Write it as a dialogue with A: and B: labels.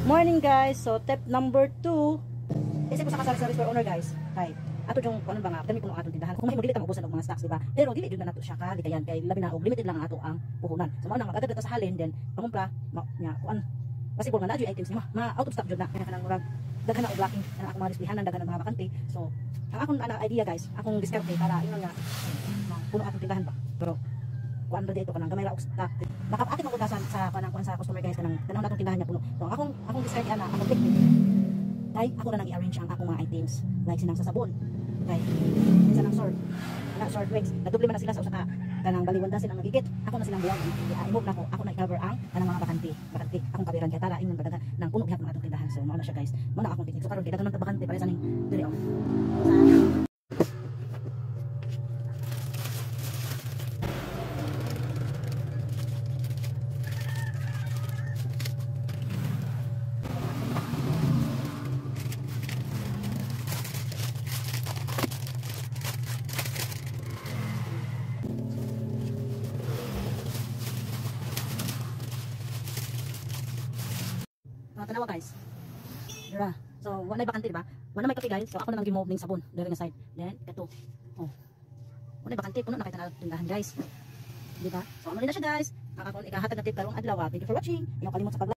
A: Morning guys. So tip number 2. Kasi ko sa kasal store owner guys. Kay ato yung ano ba nga, dami ko ng atong tindahan. Kung may dili ta maubusan og mga stocks, di ba? Pero dili jud na nato siya ka likayan kay labi na og limited lang ang ato ang puhunan. So mao nang magagad ta sa halin then pangumpra nya kuan. Kasi kung na jud items ni ma out of stock jud na kaya kanang murag daghan na og blocking ana akong mga displihan daghan na mga bakante. So ang akong idea guys, akong diskarte para ingon nga puno atong tindahan ba. Pero kuan ba dito kanang gamay ra og stock. Baka akin magudasan sa kanang kuan sa customer guys kanang tanong natong tindahan niya puno. So akong diskarte ana akong technique. Kay ako na nang i-arrange ang akong mga items like sinang sa sabon kay isa ng sword na sword wigs nadoble man na sila sa usa ka kanang baliwanda silang nagigit ako na silang buwag i-move na ako na i-cover ang kanang mga bakante akong kabiran kaya tala ingon badaga nang puno bihag ng atong tindahan. So mao na siya guys, mao na akong technique. So karon kay daghan man ta bakante para sa ning dili off tanawa guys. Dira. So, wala bakante diba? Wala may kape guys. So, ako na nang gimove ning sabon diri nga side. Then kato. Oh. Wala bakante puno na kay tindahan guys. Diba? So, ano na siya guys. Ang akong ikahatag na tip karong adlaw. Thank you for watching. Ayaw kalimot sa pag